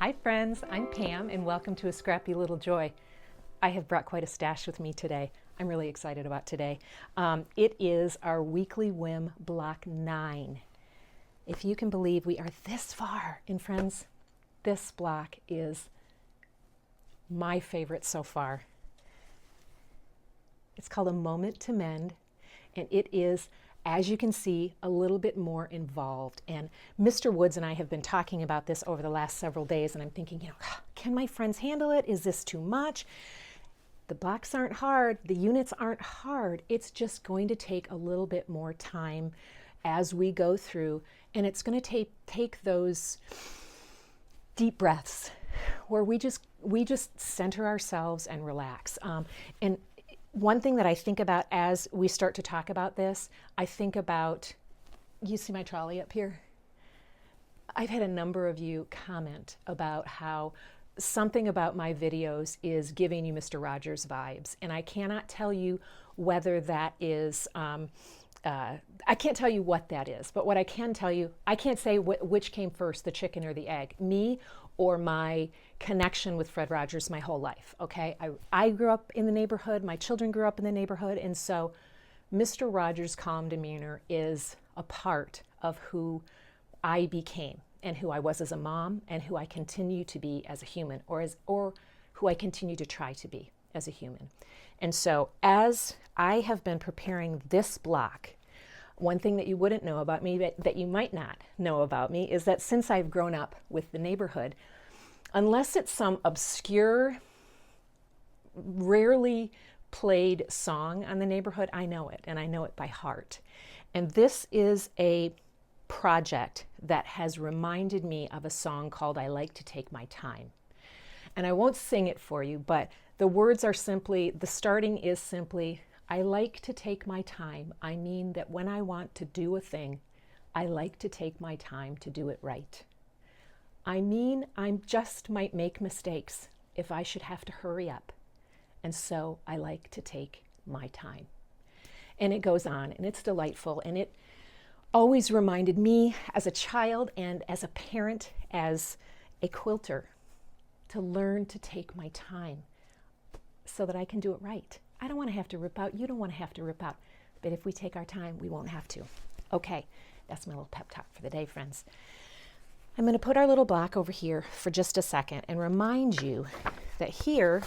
Hi friends, I'm Pam and welcome to A Scrappy Little Joy. I have brought quite a stash with me today. I'm really excited about today. It is our Weekly Whim Block 9. If you can believe we are this far, and friends, this block is my favorite so far. It's called A Moment to Mend, and it is, as you can see, a little bit more involved. And Mr. Woods and I have been talking about this over the last several days, and I'm thinking, can my friends handle it? Is this too much? The blocks aren't hard, the units aren't hard. It's just going to take a little bit more time as we go through, and it's going to take those deep breaths where we just center ourselves and relax. And one thing that I think about as we start to talk about this, I think about, you see my trolley up here? I've had a number of you comment about how something about my videos is giving you Mr. Rogers vibes. And I cannot tell you whether that is, I can't tell you what that is, but what I can tell you, I can't say which came first, the chicken or the egg, me or my connection with Fred Rogers my whole life, okay? I grew up in the neighborhood, my children grew up in the neighborhood, and so Mr. Rogers' calm demeanor is a part of who I became and who I was as a mom and who I continue to be as a human, or who I continue to try to be as a human. And so as I have been preparing this block, one thing that you wouldn't know about me, that you might not know about me, is that since I've grown up with the neighborhood, unless it's some obscure, rarely played song on the neighborhood, I know it, and I know it by heart. And this is a project that has reminded me of a song called I Like to Take My Time. And I won't sing it for you, but the words are simply, the starting is simply, I like to take my time. I mean that when I want to do a thing, I like to take my time to do it right. I mean, I just might make mistakes if I should have to hurry up. And so I like to take my time. And it goes on, and it's delightful, and it always reminded me as a child and as a parent, as a quilter, to learn to take my time so that I can do it right. I don't want to have to rip out. You don't want to have to rip out. But if we take our time, we won't have to. Okay, that's my little pep talk for the day, friends. I'm going to put our little block over here for just a second and remind you that here,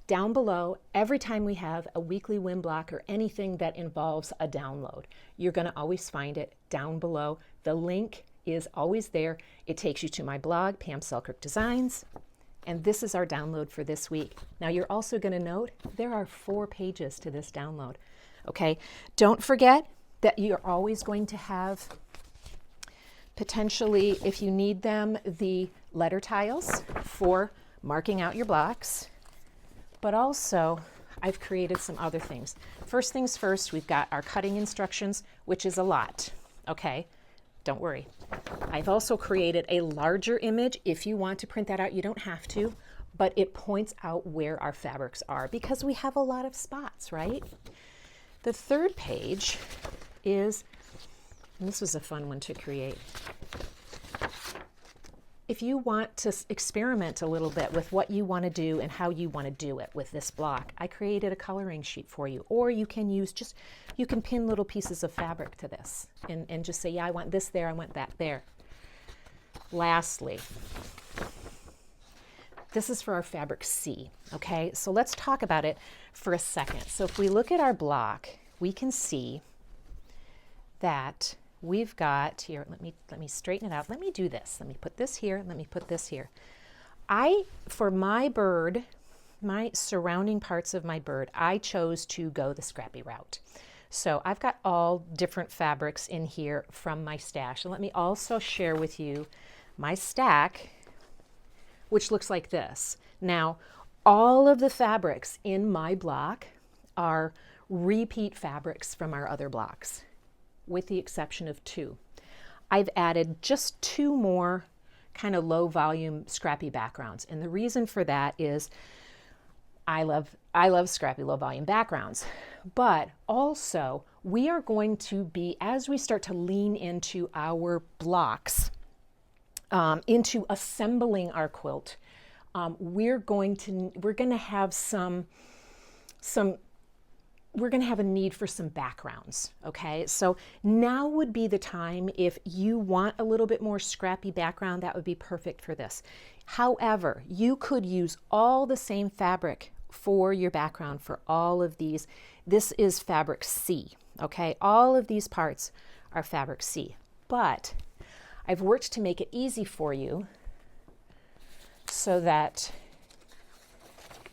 down below, every time we have a weekly whim block or anything that involves a download, you're going to always find it down below. The link is always there. It takes you to my blog, Pam Selkirk Designs. And this is our download for this week. Now you're also going to note there are 4 pages to this download. Okay, don't forget that you're always going to have potentially, if you need them, the letter tiles for marking out your blocks. But also, I've created some other things. First things first, we've got our cutting instructions, which is a lot. Okay, don't worry. I've also created a larger image. If you want to print that out, you don't have to, but it points out where our fabrics are because we have a lot of spots, right? The third page is, and this was a fun one to create. If you want to experiment a little bit with what you want to do and how you want to do it with this block, I created a coloring sheet for you. Or you can use you can pin little pieces of fabric to this and just say, yeah, I want this there, I want that there. Lastly, this is for our fabric C, okay? So let's talk about it for a second. So if we look at our block, we can see that we've got here, let me straighten it out. Let me do this. Let me put this here. Let me put this here. For my bird, my surrounding parts of my bird, I chose to go the Scrappy route. So I've got all different fabrics in here from my stash. And let me also share with you my stack, which looks like this. Now, all of the fabrics in my block are repeat fabrics from our other blocks, with the exception of 2. I've added just 2 more kind of low volume scrappy backgrounds. And the reason for that is I love scrappy low volume backgrounds, but also we are going to be, as we start to lean into our blocks, into assembling our quilt, we're going to have we're going to have a need for some backgrounds, okay? So now would be the time, if you want a little bit more scrappy background, that would be perfect for this. However, you could use all the same fabric for your background for all of these. This is fabric C, okay? All of these parts are fabric C, but I've worked to make it easy for you so that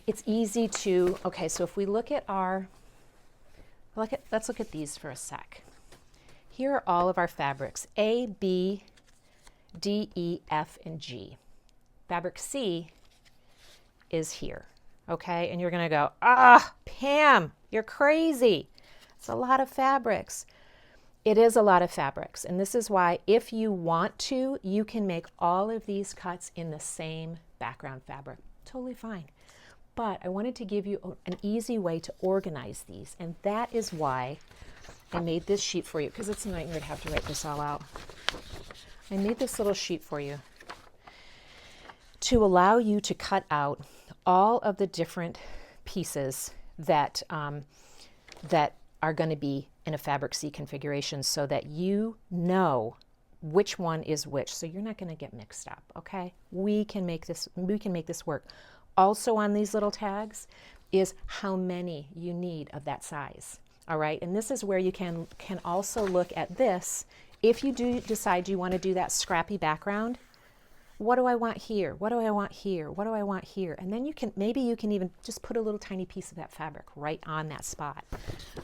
it's easy to, okay, so if we look at our, let's look at these for a sec. Here are all of our fabrics, A, B, D, E, F, and G. Fabric C is here, okay? And you're gonna go, Pam, you're crazy. It's a lot of fabrics. It is a lot of fabrics, and this is why, if you want to, you can make all of these cuts in the same background fabric. Totally fine. But I wanted to give you an easy way to organize these, and that is why I made this sheet for you, because it's a nightmare to have to write this all out. I made this little sheet for you to allow you to cut out all of the different pieces that, that are going to be in a fabric C configuration, so that you know which one is which, so you're not going to get mixed up, okay? We can make this work. Also on these little tags is how many you need of that size, all right? And this is where you can also look at this. If you do decide you want to do that scrappy background, what do I want here? What do I want here? What do I want here? And then maybe you can even just put a little tiny piece of that fabric right on that spot.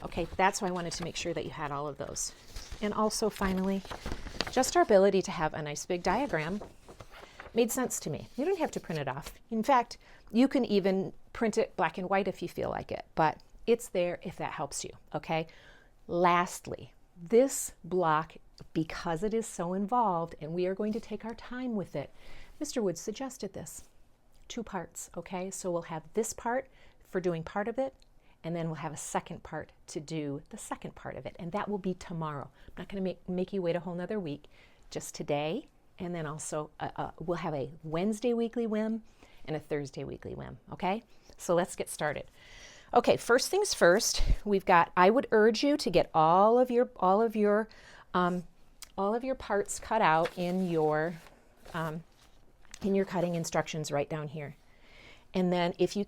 Okay, that's why I wanted to make sure that you had all of those. And also, finally, just our ability to have a nice big diagram made sense to me. You don't have to print it off. In fact, you can even print it black and white if you feel like it, but it's there if that helps you, okay? Lastly, this block, because it is so involved and we are going to take our time with it, Mr. Woods suggested this. 2 parts, okay? So we'll have this part for doing part of it, and then we'll have a second part to do the second part of it, and that will be tomorrow. I'm not going to make you wait a whole nother week, just today, and then also we'll have a Wednesday Weekly Whim and a Thursday Weekly Whim, okay? So let's get started. Okay, first things first, I would urge you to get all of your parts cut out in your cutting instructions right down here. And then if you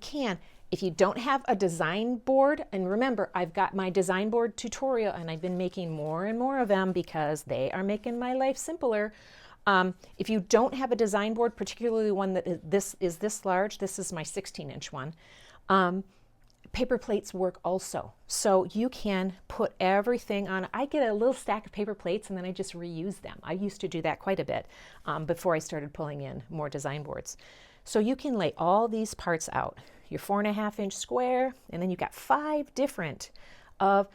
don't have a design board, and remember, I've got my design board tutorial and I've been making more and more of them because they are making my life simpler. If you don't have a design board, particularly one that is this large, this is my 16-inch one, paper plates work also. So you can put everything on. I get a little stack of paper plates and then I just reuse them. I used to do that quite a bit before I started pulling in more design boards. So you can lay all these parts out. Your 4.5-inch square, and then you've got 5 different of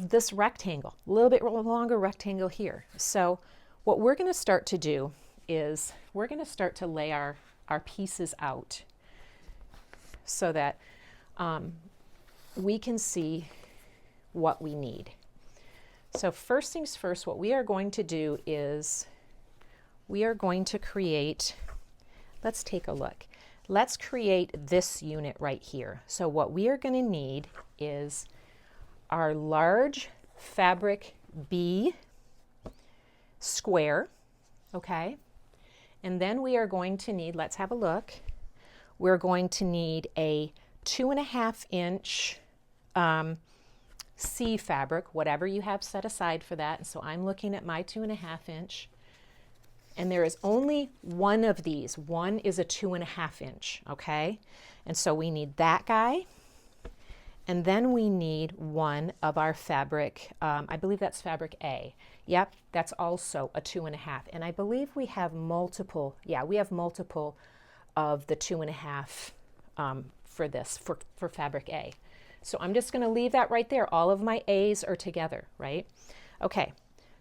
this rectangle, a little bit longer rectangle here. So what we're going to start to do is we're going to start to lay our pieces out so that we can see what we need. So first things first, what we are going to do is we are going to create, let's take a look. Let's create this unit right here. So what we are going to need is our large fabric B square, okay? And then we are going to need, let's have a look, we're going to need a 2.5-inch C fabric, whatever you have set aside for that. And so I'm looking at my 2.5-inch. And there is only one of these. One is a 2.5-inch, okay? And so we need that guy. And then we need one of our fabric, I believe that's fabric A. Yep, that's also a 2.5. And I believe we have multiple, we have multiple of the 2.5 for this, for fabric A. So I'm just gonna leave that right there. All of my A's are together, right? Okay,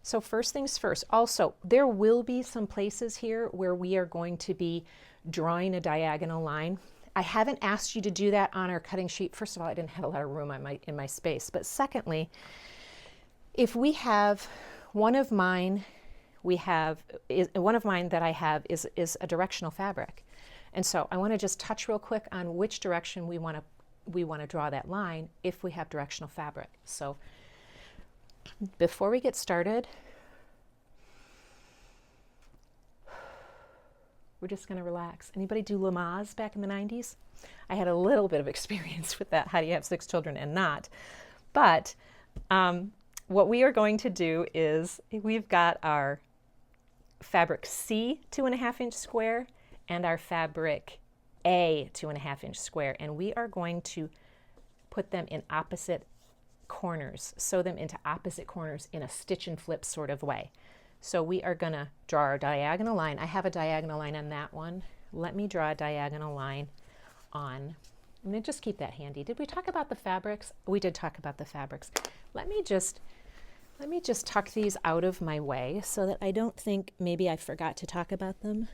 so first things first. Also, there will be some places here where we are going to be drawing a diagonal line. I haven't asked you to do that on our cutting sheet. First of all, I didn't have a lot of room in my space. But secondly, if we have one of mine one of mine that I have is a directional fabric. And so I want to just touch real quick on which direction we want to draw that line if we have directional fabric. So before we get started, we're just going to relax. Anybody do Lamaze back in the 90s? I had a little bit of experience with that. How do you have 6 children and not? But what we are going to do is we've got our fabric C 2.5 inch square and our fabric A 2.5 inch square, and we are going to put them in opposite corners, sew them into opposite corners in a stitch and flip sort of way. So we are going to draw our diagonal line. I have a diagonal line on that one. Let me draw a diagonal line on, I'm going to just keep that handy. Did we talk about the fabrics? We did talk about the fabrics. Let me just tuck these out of my way so that I don't think maybe I forgot to talk about them.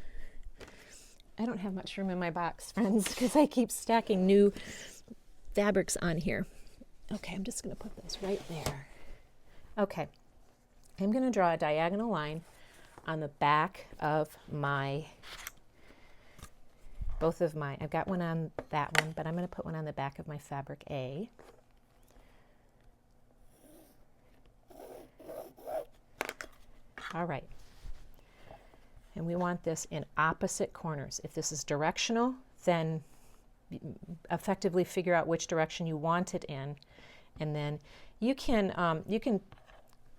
I don't have much room in my box, friends, because I keep stacking new fabrics on here. Okay, I'm just going to put those right there. Okay, I'm going to draw a diagonal line on the back of I've got one on that one, but I'm going to put one on the back of my fabric A. All right. And we want this in opposite corners. If this is directional, then effectively figure out which direction you want it in, and then you can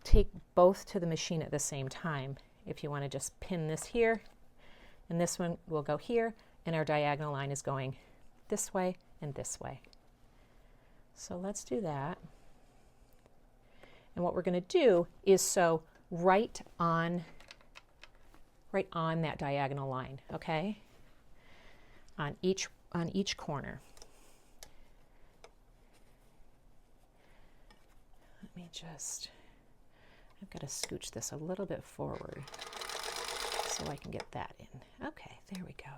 take both to the machine at the same time. If you want to just pin this here, and this one will go here, and our diagonal line is going this way and this way. So let's do that. And what we're going to do is sew right on that diagonal line, okay? On each corner. I've got to scooch this a little bit forward so I can get that in. Okay, there we go.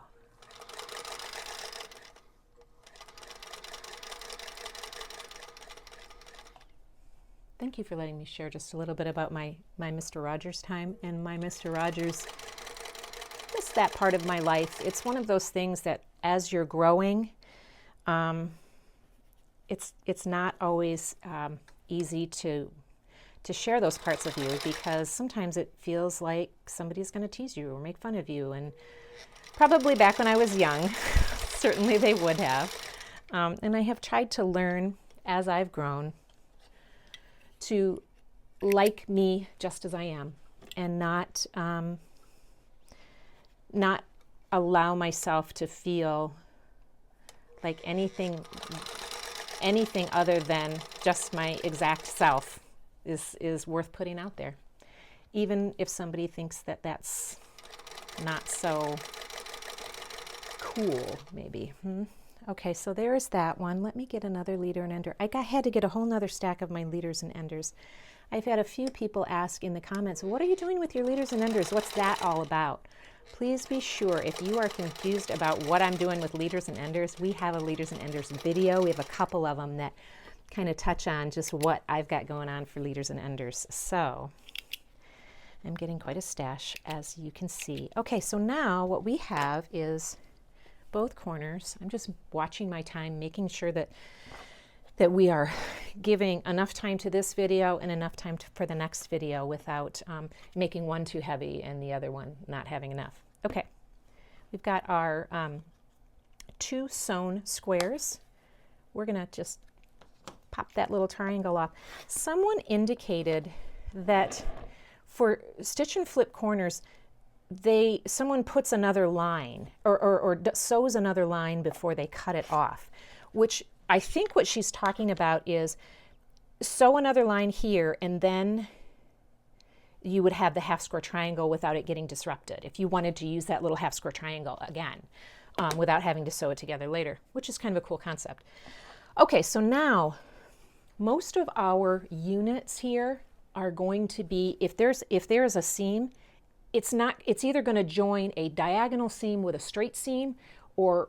Thank you for letting me share just a little bit about my Mr. Rogers time and my Mr. Rogers, just that part of my life. It's one of those things that as you're growing, it's not always easy to share those parts of you, because sometimes it feels like somebody's going to tease you or make fun of you. And probably back when I was young, certainly they would have. And I have tried to learn as I've grown to like me just as I am, and not allow myself to feel like anything other than just my exact self is worth putting out there, even if somebody thinks that that's not so cool, maybe. Okay, so there's that one. Let me get another leader and ender. I had to get a whole nother stack of my leaders and enders. I've had a few people ask in the comments, what are you doing with your leaders and enders? What's that all about? Please be sure, if you are confused about what I'm doing with leaders and enders, we have a leaders and enders video. We have a couple of them that kind of touch on just what I've got going on for leaders and enders. So I'm getting quite a stash, as you can see. Okay, so now what we have is both corners. I'm just watching my time, making sure that we are giving enough time to this video and enough time for the next video without making one too heavy and the other one not having enough. Okay, we've got our 2 sewn squares. We're going to just pop that little triangle off. Someone indicated that for stitch and flip corners, someone puts another line or sews another line before they cut it off, which I think what she's talking about is sew another line here, and then you would have the half square triangle without it getting disrupted if you wanted to use that little half square triangle again without having to sew it together later, which is kind of a cool concept. Okay, so now most of our units here are going to be, if there's a seam, it's either going to join a diagonal seam with a straight seam, or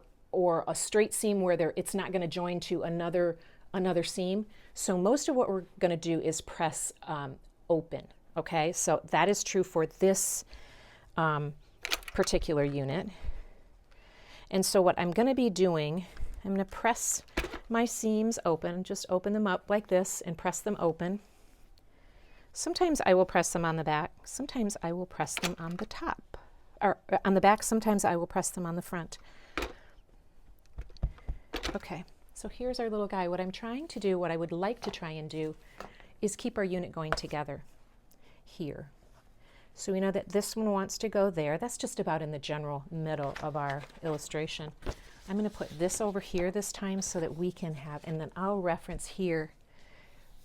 a straight seam where it's not going to join to another seam. So most of what we're going to do is press open. okay? So that is true for this particular unit. And so what I'm going to be doing, I'm going to press my seams open, just open them up like this and press them open. Sometimes I will press them on the back, sometimes I will press them on the top, or on the back, sometimes I will press them on the front. Okay, so here's our little guy. What I'm trying to do, what I would like to try and do, is keep our unit going together here. So we know that this one wants to go there. That's just about in the general middle of our illustration. I'm going to put this over here this time so that we can have, and then I'll reference here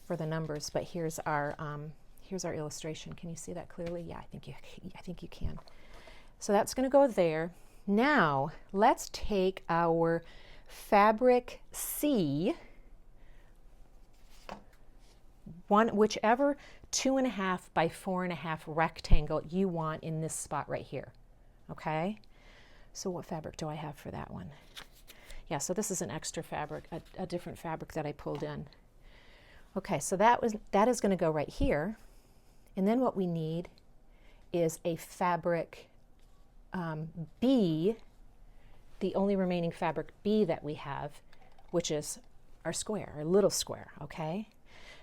for the numbers, but here's our illustration. Can you see that clearly? Yeah, I think you can. So that's going to go there. Now let's take our fabric C, whichever 2.5 by 4.5 rectangle you want in this spot right here. Okay, so what fabric do I have for that one? Yeah, so this is an extra fabric, a different fabric that I pulled in. Okay, so that is going to go right here. And then what we need is a fabric B, the only remaining fabric B that we have, which is our square, our little square, okay?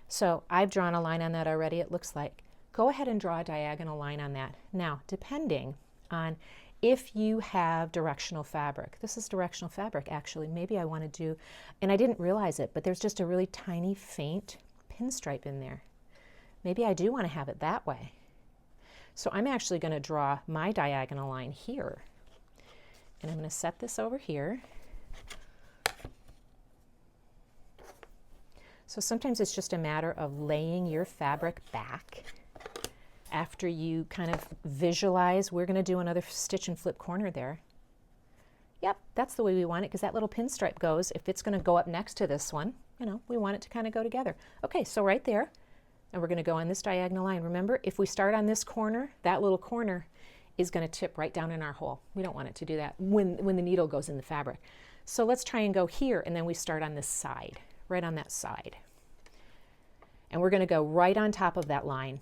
So I've drawn a line on that already, it looks like. Go ahead and draw a diagonal line on that. Now, depending on if you have directional fabric, this is directional fabric actually, maybe I want to do, and I didn't realize it, but there's just a really tiny faint pinstripe in there. Maybe I do want to have it that way. So I'm actually going to draw my diagonal line here. And I'm going to set this over here. So sometimes it's just a matter of laying your fabric back after you kind of visualize. We're going to do another stitch and flip corner there. Yep, that's the way we want it, because that little pinstripe goes, if it's going to go up next to this one, you know, we want it to kind of go together. Okay, so right there, and we're going to go on this diagonal line. Remember, if we start on this corner, that little corner is going to tip right down in our hole. We don't want it to do that when the needle goes in the fabric. So let's try and go here, and then we start on this side, right on that side. And we're going to go right on top of that line,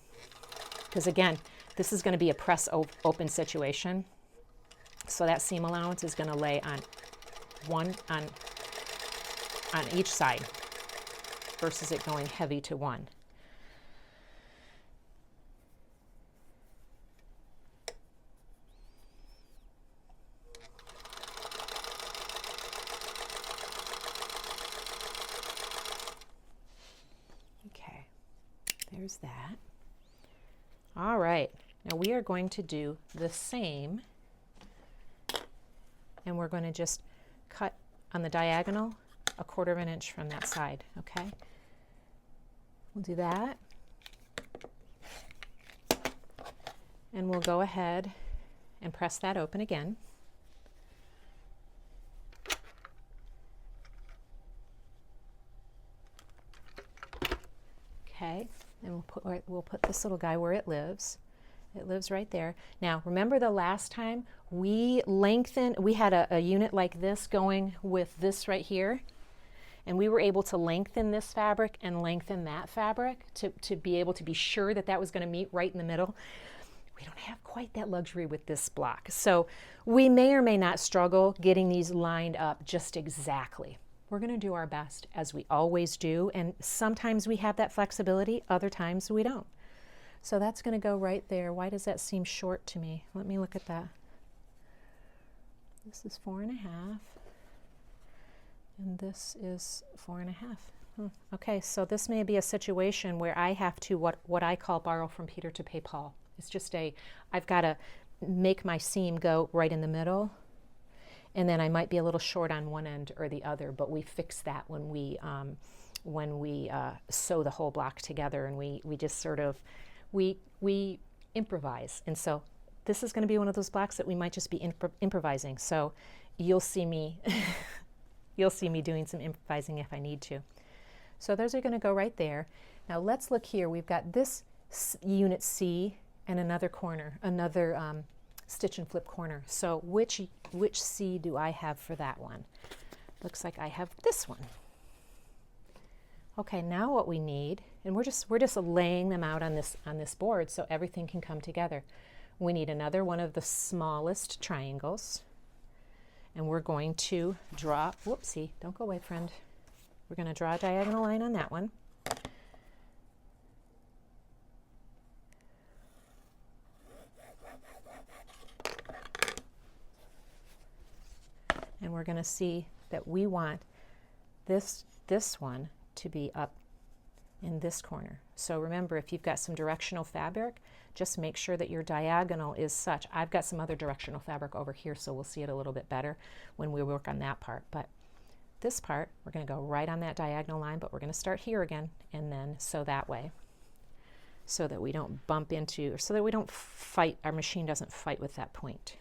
because again, this is going to be a press open situation. So that seam allowance is going to lay on each side versus it going heavy to one. Okay, there's that. All right, now we are going to do the same, and we're going to just cut on the diagonal 1/4 inch from that side, okay? We'll do that. And we'll go ahead and press that open again. Okay, and we'll put this little guy where it lives. It lives right there. Now, remember the last time we had a unit like this going with this right here, and we were able to lengthen this fabric and lengthen that fabric to be able to be sure that that was going to meet right in the middle. We don't have quite that luxury with this block. So we may or may not struggle getting these lined up just exactly. We're going to do our best, as we always do, and sometimes we have that flexibility, other times we don't. So that's going to go right there. Why does that seem short to me? Let me look at that. This is 4.5, and this is 4.5. Okay, so this may be a situation where I have to what I call borrow from Peter to pay Paul. It's just I've got to make my seam go right in the middle, and then I might be a little short on one end or the other, but we fix that when we sew the whole block together, and we just sort of we improvise. And so this is going to be one of those blocks that we might just be improvising. So you'll see me doing some improvising if I need to. So those are going to go right there. Now let's look here. We've got this unit C and another corner, another stitch and flip corner. So which C do I have for that one? Looks like I have this one. Okay, now what we need, and we're just laying them out on this board so everything can come together. We need another one of the smallest triangles, and we're going to draw, whoopsie, don't go away, friend. We're going to draw a diagonal line on that one. And we're going to see that we want this one to be up in this corner. So remember, if you've got some directional fabric, just make sure that your diagonal is such. I've got some other directional fabric over here, so we'll see it a little bit better when we work on that part. But this part, we're going to go right on that diagonal line, but we're going to start here again and then sew that way so that we don't bump into, or so that we don't fight, our machine doesn't fight with that point.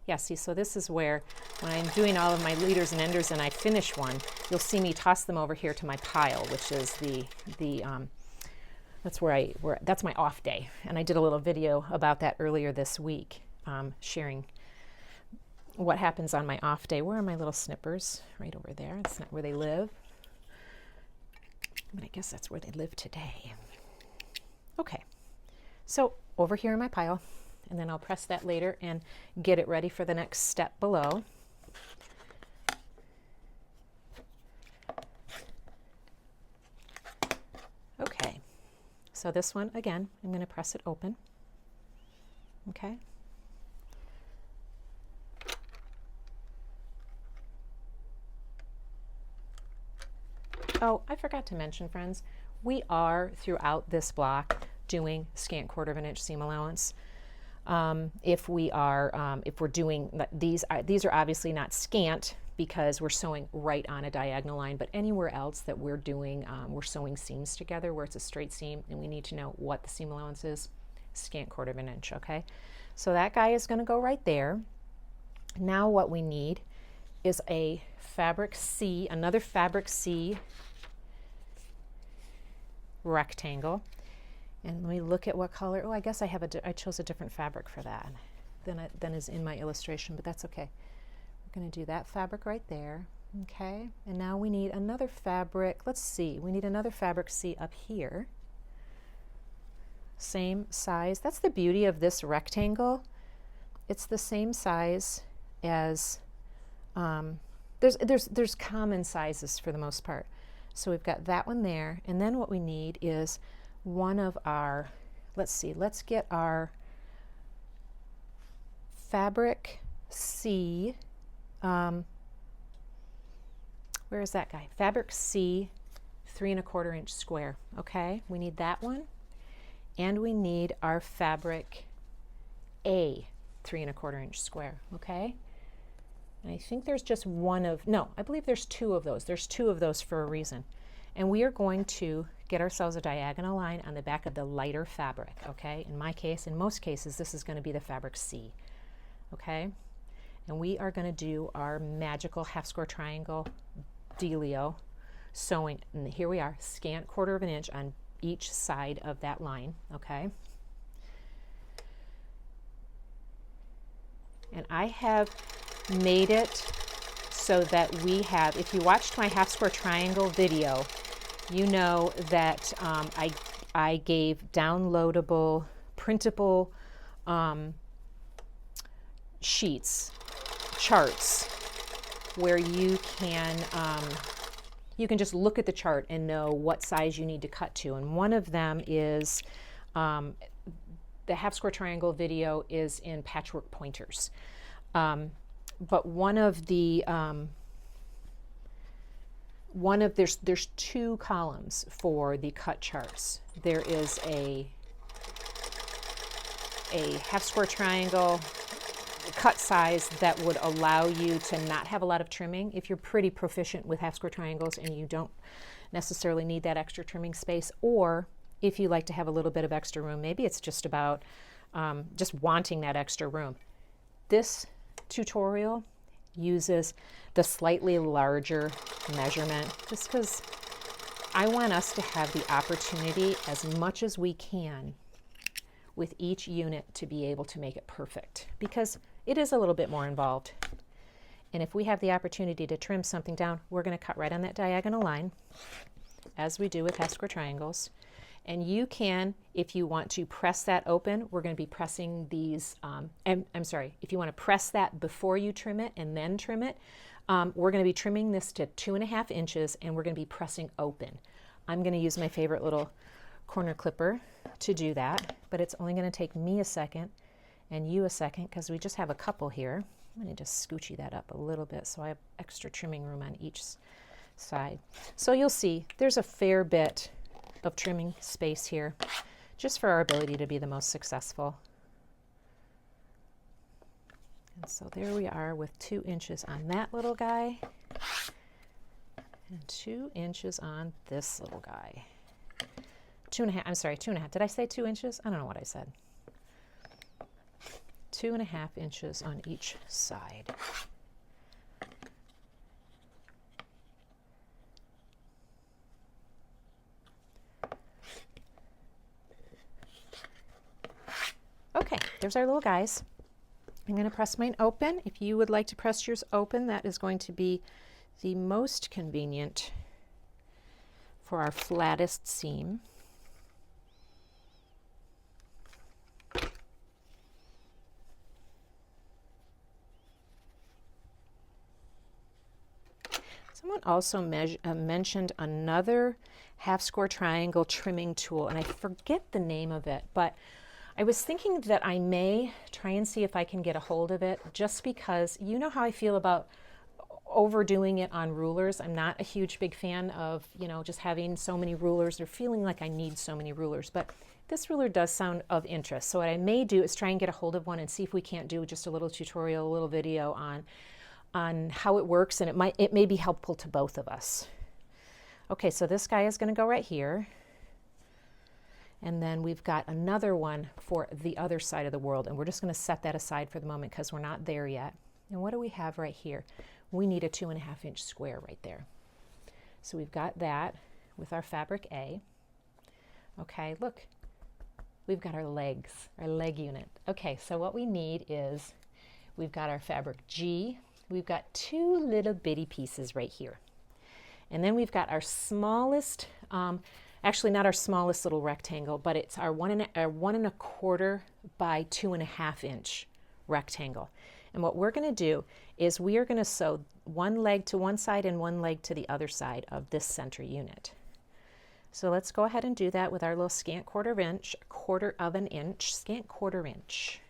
Yeah, see, so this is where, when I'm doing all of my leaders and enders and I finish one, you'll see me toss them over here to my pile, which is that's my off day. And I did a little video about that earlier this week, sharing what happens on my off day. Where are my little snippers? Right over there. That's not where they live, but I guess that's where they live today. Okay, so over here in my pile, and then I'll press that later and get it ready for the next step below. Okay, so this one, again, I'm going to press it open. Okay. Oh, I forgot to mention, friends, we are throughout this block doing scant 1/4 inch seam allowance. If we're doing these are obviously not scant because we're sewing right on a diagonal line, but anywhere else that we're doing, we're sewing seams together where it's a straight seam and we need to know what the seam allowance is, scant 1/4 inch, okay? So that guy is going to go right there. Now what we need is a fabric C, another fabric C rectangle. And let me look at what color. Oh, I guess I chose a different fabric for that than is in my illustration, but that's okay. We're going to do that fabric right there. Okay, and now we need another fabric. Let's see, we need another fabric C up here. Same size. That's the beauty of this rectangle. It's the same size as, there's common sizes for the most part. So we've got that one there, and then what we need is one of our, let's get our fabric C, where is that guy? Fabric C 3 1/4 inch square, okay? We need that one, and we need our fabric A 3 1/4 inch square, okay? And I think there's just one of, no, I believe there's two of those. There's two of those for a reason. And we are going to get ourselves a diagonal line on the back of the lighter fabric, okay? In my case, in most cases, this is going to be the fabric C, okay? And we are going to do our magical half square triangle dealio sewing, and here we are, scant 1/4 inch on each side of that line, okay? And I have made it so that we have, if you watched my half square triangle video, you know that I gave downloadable, printable sheets, charts, where you can just look at the chart and know what size you need to cut to. And one of them is, the half square triangle video is in patchwork pointers. But there's two columns for the cut charts. There is a half square triangle cut size that would allow you to not have a lot of trimming if you're pretty proficient with half square triangles and you don't necessarily need that extra trimming space, or if you like to have a little bit of extra room. Maybe it's just about just wanting that extra room. This tutorial uses the slightly larger measurement just because I want us to have the opportunity as much as we can with each unit to be able to make it perfect, because it is a little bit more involved. And if we have the opportunity to trim something down, we're going to cut right on that diagonal line, as we do with half square triangles. And you can, if you want to press that open, we're going to be pressing these, I'm sorry, if you want to press that before you trim it and then trim it, we're going to be trimming this to 2.5 inches, and we're going to be pressing open. I'm going to use my favorite little corner clipper to do that, but it's only going to take me a second and you a second, because we just have a couple here. I'm going to just scoochy that up a little bit so I have extra trimming room on each side. So you'll see there's a fair bit of trimming space here, just for our ability to be the most successful. And so there we are with 2 inches on that little guy and 2 inches on this little guy. 2.5, I'm sorry, 2.5. Did I say 2 inches? I don't know what I said. 2.5 inches on each side. Okay, there's our little guys. I'm going to press mine open. If you would like to press yours open, that is going to be the most convenient for our flattest seam. Someone also mentioned another half square triangle trimming tool, and I forget the name of it, but I was thinking that I may try and see if I can get a hold of it, just because you know how I feel about overdoing it on rulers. I'm not a huge big fan of, you know, just having so many rulers or feeling like I need so many rulers, but this ruler does sound of interest. So what I may do is try and get a hold of one and see if we can't do just a little tutorial, a little video on how it works, and it may be helpful to both of us. Okay, so this guy is going to go right here. And then we've got another one for the other side of the world, and we're just going to set that aside for the moment because we're not there yet. And what do we have right here? We need a 2.5 inch square right there. So we've got that with our fabric A. Okay, look, we've got our legs, our leg unit. Okay, so what we need is, we've got our fabric G. We've got 2 little bitty pieces right here. And then we've got our smallest, actually not our smallest little rectangle, but it's our 1 1/4 by 2.5 inch rectangle. And what we're going to do is we are going to sew one leg to one side and one leg to the other side of this center unit. So let's go ahead and do that with our little scant quarter of an inch, scant quarter inch.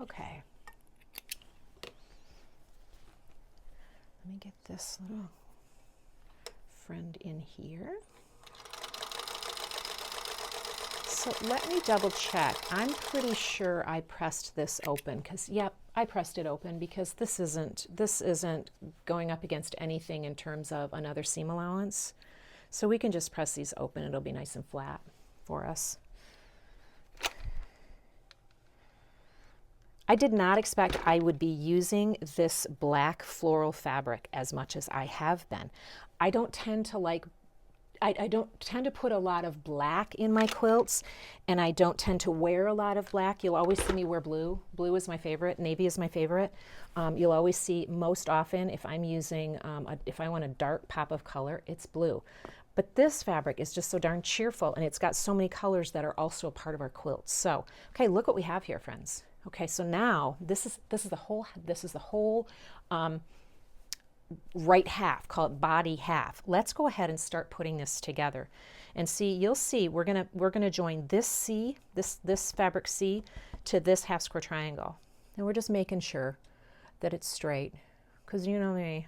Okay, let me get this little friend in here. So let me double check. I'm pretty sure I pressed this open, because yep, I pressed it open, because this isn't going up against anything in terms of another seam allowance. So we can just press these open. It'll be nice and flat for us. I did not expect I would be using this black floral fabric as much as I have been. I don't tend to like, I don't tend to put a lot of black in my quilts, and I don't tend to wear a lot of black. You'll always see me wear blue. Blue is my favorite. Navy is my favorite. You'll always see, most often, if I'm using, if I want a dark pop of color, it's blue. But this fabric is just so darn cheerful, and it's got so many colors that are also a part of our quilts. So, okay, look what we have here, friends. Okay, so now this is the whole right half, call it body half. Let's go ahead and start putting this together, and see. You'll see we're gonna join this C, this fabric C, to this half square triangle, and we're just making sure that it's straight, because you know me,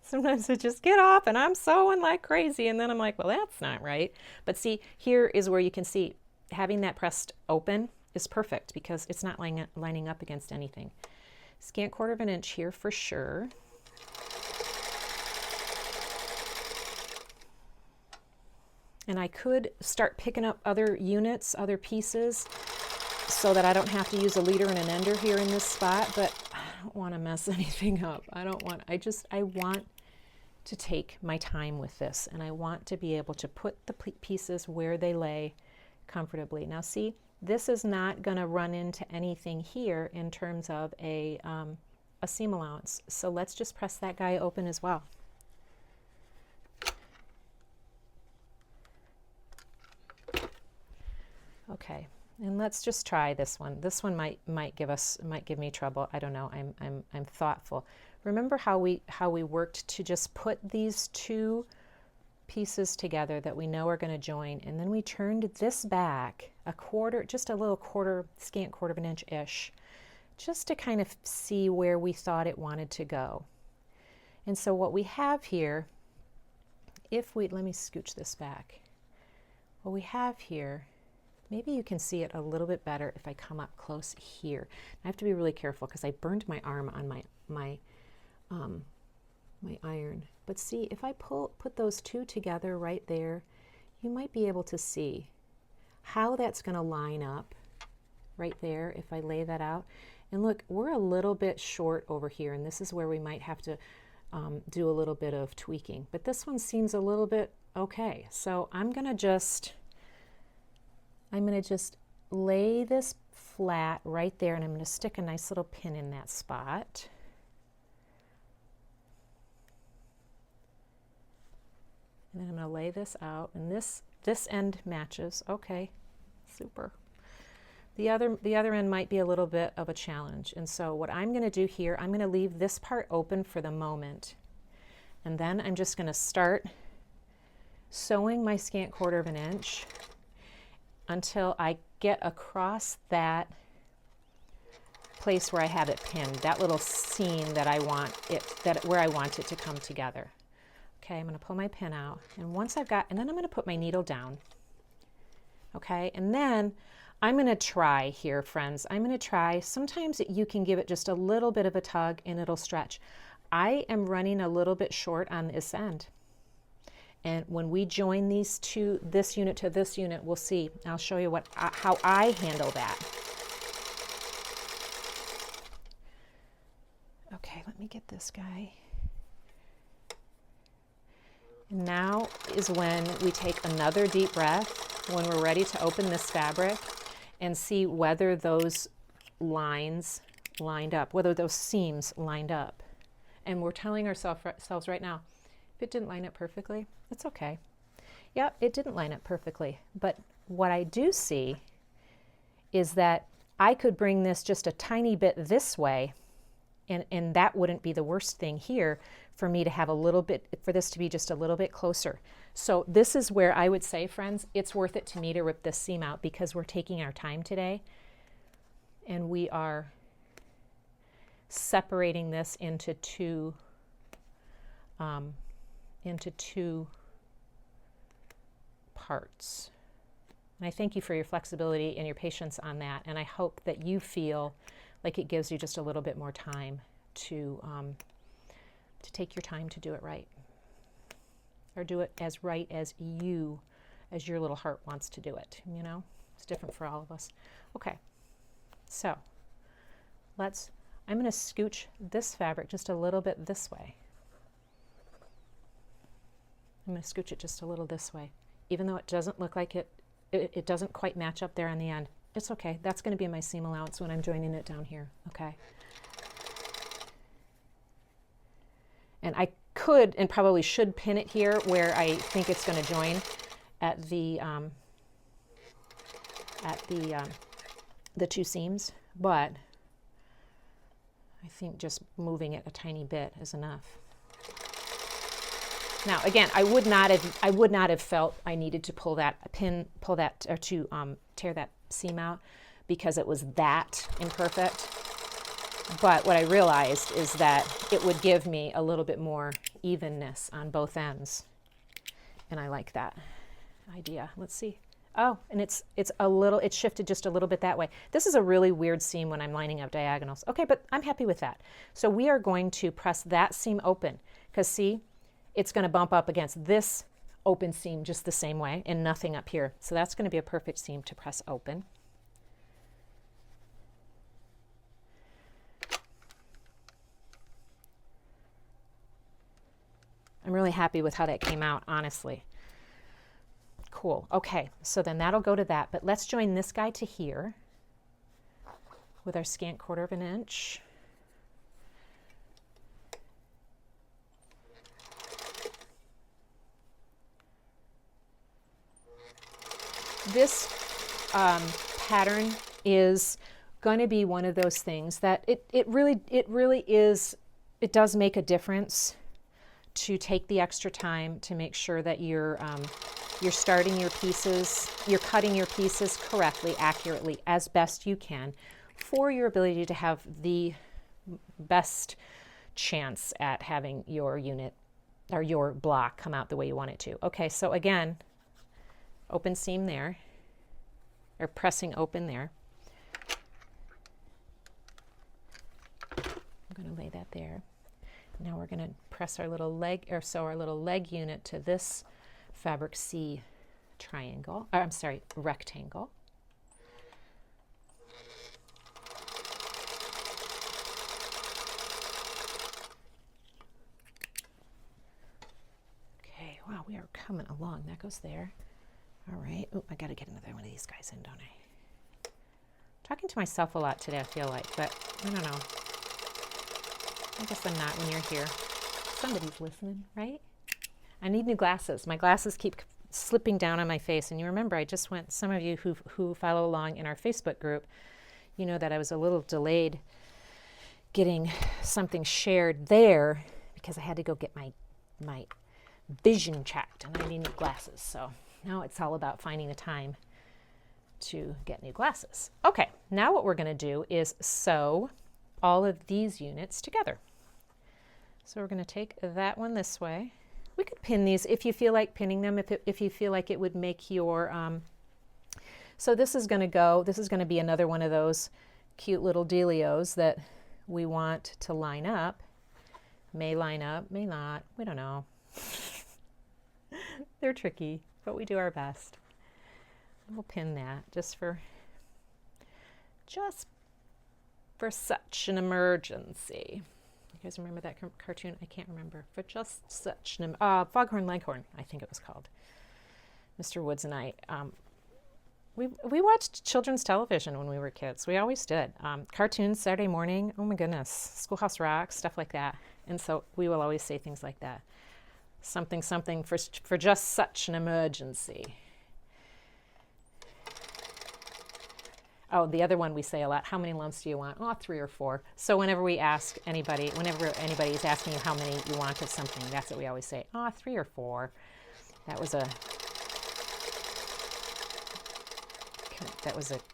Sometimes I just get off and I'm sewing like crazy, and then I'm like, well, that's not right. But see, here is where you can see having that pressed open is perfect because it's not lining up against anything. Scant 1/4 inch here for sure. And I could start picking up other units, other pieces, so that I don't have to use a leader and an ender here in this spot, but I don't want to mess anything up. I want to take my time with this, and I want to be able to put the pieces where they lay comfortably. Now see, this is not going to run into anything here in terms of a seam allowance. So let's just press that guy open as well. Okay, and let's just try this one. This one might give me trouble. I don't know. I'm thoughtful. Remember how we worked to just put these two pieces together that we know are going to join, and then we turned this back a quarter, just a little scant 1/4 inch-ish, just to kind of see where we thought it wanted to go. And so what we have here, let me scooch this back. What we have here, maybe you can see it a little bit better if I come up close here. I have to be really careful because I burned my arm on my iron. But see, if I put those two together right there, you might be able to see how that's going to line up right there if I lay that out. And look, we're a little bit short over here, and this is where we might have to do a little bit of tweaking. But this one seems a little bit okay. So I'm going to just lay this flat right there, and I'm going to stick a nice little pin in that spot. And then I'm going to lay this out, and this end matches. Okay, super. The other end might be a little bit of a challenge, and so what I'm going to do here, I'm going to leave this part open for the moment, and then I'm just going to start sewing my scant 1/4 inch until I get across that place where I have it pinned, that little seam that I want it, where I want it to come together. Okay, I'm going to pull my pin out, and then I'm going to put my needle down. Okay, and then I'm going to try here, friends. I'm going to try. Sometimes you can give it just a little bit of a tug and it'll stretch. I am running a little bit short on this end. And when we join these two, this unit to this unit, we'll see. I'll show you how I handle that. Okay, let me get this guy. Now is when we take another deep breath, when we're ready to open this fabric and see whether those lines lined up, whether those seams lined up. And we're telling ourselves right now, if it didn't line up perfectly, it's okay. Yep, it didn't line up perfectly. But what I do see is that I could bring this just a tiny bit this way, and that wouldn't be the worst thing here for me to have a little bit, for this to be just a little bit closer. So this is where I would say, friends, it's worth it to me to rip this seam out because we're taking our time today and we are separating this into two parts. And I thank you for your flexibility and your patience on that, and I hope that you feel like it gives you just a little bit more time to take your time to do it right, or do it as right as your little heart wants to do it. You know, it's different for all of us. Okay, so I'm going to scooch this fabric just a little bit this way. I'm going to scooch it just a little this way, even though it doesn't look like it doesn't quite match up there on the end. It's okay. That's going to be my seam allowance when I'm joining it down here. Okay. And I could and probably should pin it here where I think it's going to join at the two seams, but I think just moving it a tiny bit is enough. Now, again, I would not have felt I needed to tear that seam out because it was that imperfect. But what I realized is that it would give me a little bit more evenness on both ends. And I like that idea. Let's see. Oh, and it's shifted just a little bit that way. This is a really weird seam when I'm lining up diagonals. Okay, but I'm happy with that. So we are going to press that seam open, because see, it's going to bump up against this open seam just the same way and nothing up here. So that's going to be a perfect seam to press open. I'm really happy with how that came out, honestly. Cool. Okay, so then that'll go to that, but let's join this guy to here with our scant 1/4 of an inch. This pattern is going to be one of those things that it really is, it does make a difference to take the extra time to make sure that you're starting your pieces, you're cutting your pieces correctly, accurately, as best you can for your ability to have the best chance at having your unit or your block come out the way you want it to. Okay, so again, open seam there, or pressing open there. I'm going to lay that there. Now we're going to press our little leg, or sew our little leg unit to this fabric C triangle, or I'm sorry, rectangle. Okay, wow, we are coming along. That goes there. All right. Oh, I got to get another one of these guys in, don't I? Talking to myself a lot today, I feel like, but I don't know. I guess I'm not when you're here. Somebody's listening, right? I need new glasses. My glasses keep slipping down on my face. And you remember, I just went, some of you who follow along in our Facebook group, you know that I was a little delayed getting something shared there because I had to go get my vision checked, and I need new glasses. So now it's all about finding the time to get new glasses. Okay, now what we're going to do is sew all of these units together. So we're going to take that one this way. We could pin these if you feel like pinning them, if you feel like it would make your, so this is going to be another one of those cute little dealios that we want to line up. May line up, may not, we don't know. They're tricky, but we do our best. We'll pin that just for such an emergency. You guys remember that cartoon? I can't remember. For just such an Foghorn Leghorn, I think it was called. Mr. Woods and I, we watched children's television when we were kids. We always did. Cartoons Saturday morning. Oh my goodness, Schoolhouse Rock, stuff like that. And so we will always say things like that. Something for just such an emergency. Oh, the other one we say a lot, how many lumps do you want? Oh, 3 or 4. So whenever we ask anybody, whenever anybody is asking you how many you want of something, that's what we always say. Oh, 3 or 4. That was a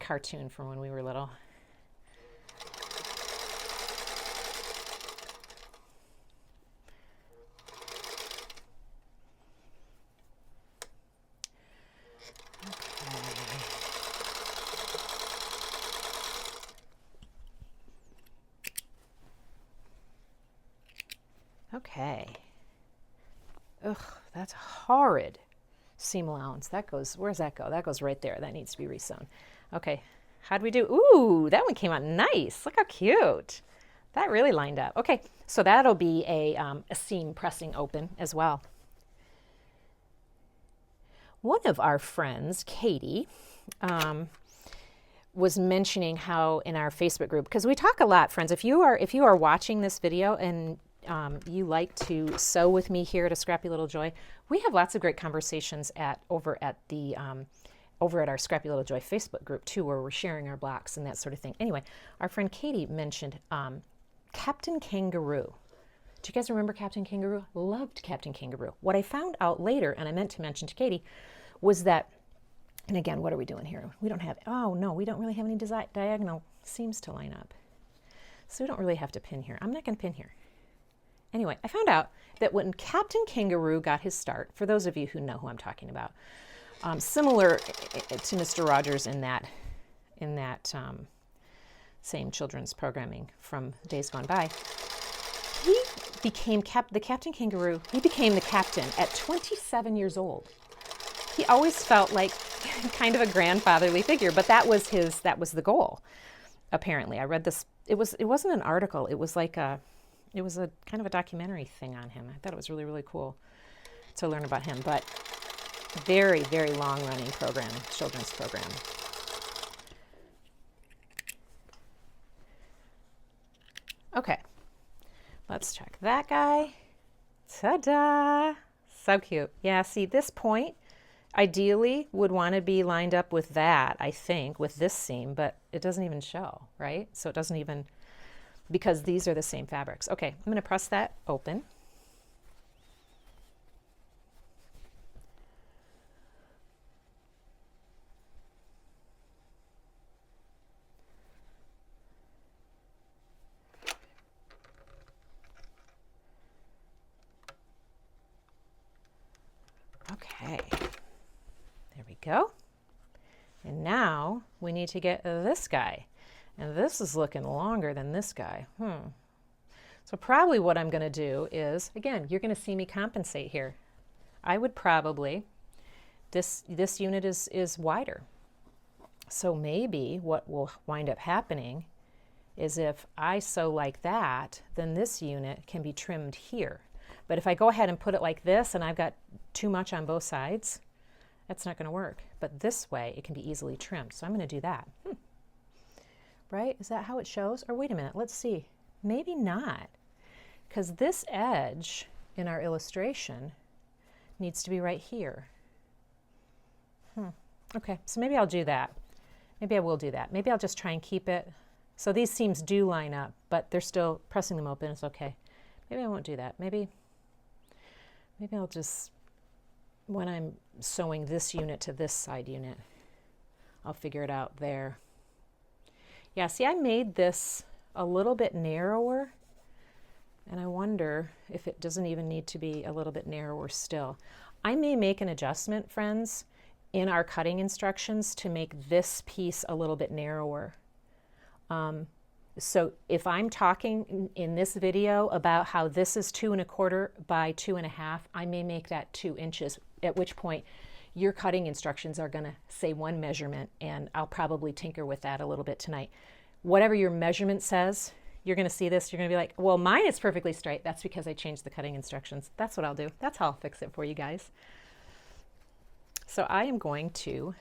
cartoon from when we were little. Okay. Ugh, that's horrid. Seam allowance. That goes, where's that go? That goes right there. That needs to be resewn. Okay. How'd we do? Ooh, that one came out nice. Look how cute. That really lined up. Okay. So that'll be a seam pressing open as well. One of our friends, Katie, was mentioning how in our Facebook group, because we talk a lot, friends, if you are watching this video and you like to sew with me here at A Scrappy Little Joy, we have lots of great conversations over at our Scrappy Little Joy Facebook group too, where we're sharing our blocks and that sort of thing. Anyway, our friend Katie mentioned Captain Kangaroo. Do you guys remember Captain Kangaroo? Loved Captain Kangaroo. What I found out later, and I meant to mention to Katie, was that, and again, what are we doing here? We don't have, oh no, we don't really have any diagonal seams to line up. So we don't really have to pin here. I'm not going to pin here. Anyway, I found out that when Captain Kangaroo got his start, for those of you who know who I'm talking about, similar to Mr. Rogers in that same children's programming from days gone by, he became the Captain Kangaroo. He became the captain at 27 years old. He always felt like kind of a grandfatherly figure, but that was the goal. Apparently, I read this. It wasn't an article. It was a kind of a documentary thing on him. I thought it was really, really cool to learn about him. But very, very long-running program, children's program. Okay, let's check that guy. Ta-da! So cute. Yeah, see, this point ideally would want to be lined up with that, I think, with this seam, but it doesn't even show, right? So it doesn't even, because these are the same fabrics. Okay, I'm going to press that open. Okay, there we go. And now we need to get this guy. And this is looking longer than this guy. So probably what I'm going to do is, again, you're going to see me compensate here. I would probably, this unit is wider. So maybe what will wind up happening is if I sew like that, then this unit can be trimmed here. But if I go ahead and put it like this and I've got too much on both sides, that's not going to work. But this way, it can be easily trimmed. So I'm going to do that. Right? Is that how it shows? Or wait a minute, let's see. Maybe not. Because this edge in our illustration needs to be right here. Okay, so maybe I'll do that. Maybe I will do that. Maybe I'll just try and keep it. So these seams do line up, but they're still pressing them open. It's okay. Maybe I won't do that. Maybe I'll just, when I'm sewing this unit to this side unit, I'll figure it out there. Yeah, see, I made this a little bit narrower, and I wonder if it doesn't even need to be a little bit narrower still. I may make an adjustment, friends, in our cutting instructions to make this piece a little bit narrower. So if I'm talking in this video about how this is 2 1/4 by 2 1/2, I may make that 2 inches, at which point your cutting instructions are going to say one measurement, and I'll probably tinker with that a little bit tonight. Whatever your measurement says, you're going to see this, you're going to be like, well, mine is perfectly straight. That's because I changed the cutting instructions. That's what I'll do. That's how I'll fix it for you guys. So I am going to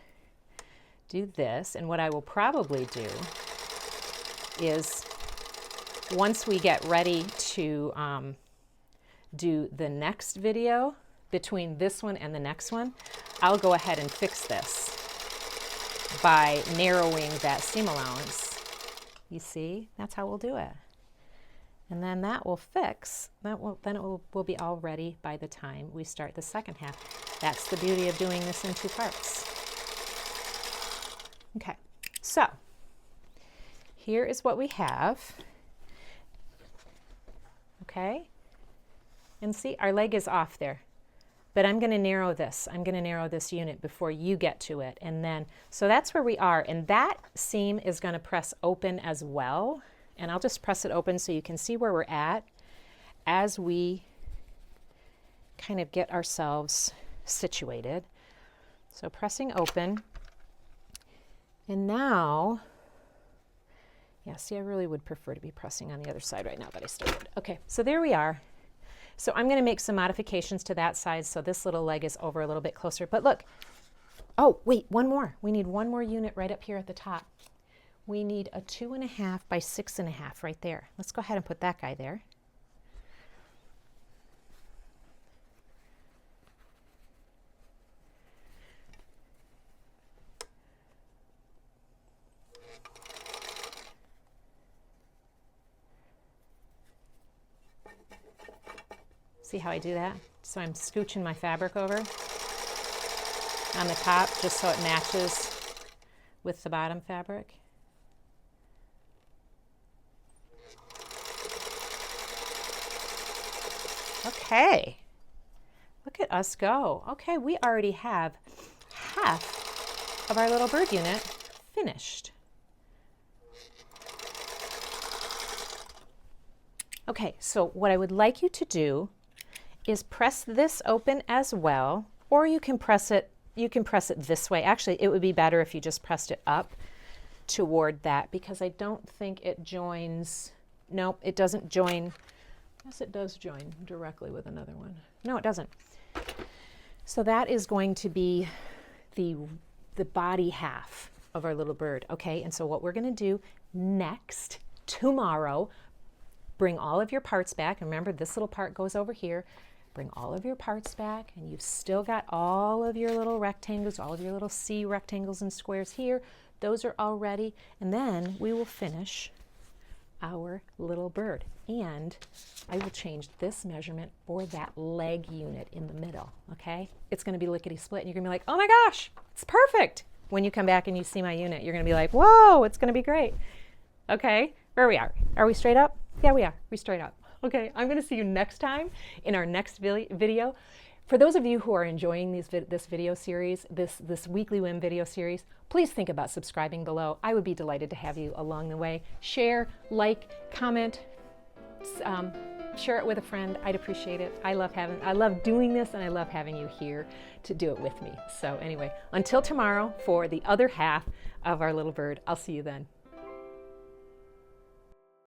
do this, and what I will probably do is, once we get ready to do the next video, between this one and the next one, I'll go ahead and fix this by narrowing that seam allowance. You see, that's how we'll do it. And then that will fix, then it will be all ready by the time we start the second half. That's the beauty of doing this in 2 parts. Okay, so here is what we have. Okay, and see, our leg is off there. But I'm going to narrow this. I'm going to narrow this unit before you get to it. And then, so that's where we are. And that seam is going to press open as well. And I'll just press it open so you can see where we're at as we kind of get ourselves situated. So pressing open. And now, yeah, see, I really would prefer to be pressing on the other side right now, but I still would. Okay, so there we are. So I'm going to make some modifications to that side so this little leg is over a little bit closer. But look, oh, wait, one more. We need one more unit right up here at the top. We need a 2 1/2 by 6 1/2 right there. Let's go ahead and put that guy there. See how I do that? So I'm scooching my fabric over on the top just so it matches with the bottom fabric. Okay. Look at us go. Okay, we already have half of our little bird unit finished. Okay, so what I would like you to do is press this open as well, or you can press it this way. Actually, it would be better if you just pressed it up toward that, because I don't think it joins. Nope, it doesn't join. Yes, it does join directly with another one. No, it doesn't. So that is going to be the body half of our little bird, okay? And so what we're going to do next, tomorrow, bring all of your parts back. Remember, this little part goes over here. Bring all of your parts back, and you've still got all of your little rectangles, all of your little C rectangles and squares here. Those are all ready. And then we will finish our little bird. And I will change this measurement for that leg unit in the middle, okay? It's going to be lickety-split, and you're going to be like, oh my gosh, it's perfect. When you come back and you see my unit, you're going to be like, whoa, it's going to be great. Okay, where we are. Are we straight up? Yeah, we are. We straight up. Okay, I'm going to see you next time in our next video. For those of you who are enjoying this video series, this Weekly Whim video series, please think about subscribing below. I would be delighted to have you along the way. Share, like, comment, share it with a friend. I'd appreciate it. I love doing this, and I love having you here to do it with me. So anyway, until tomorrow for the other half of our little bird, I'll see you then.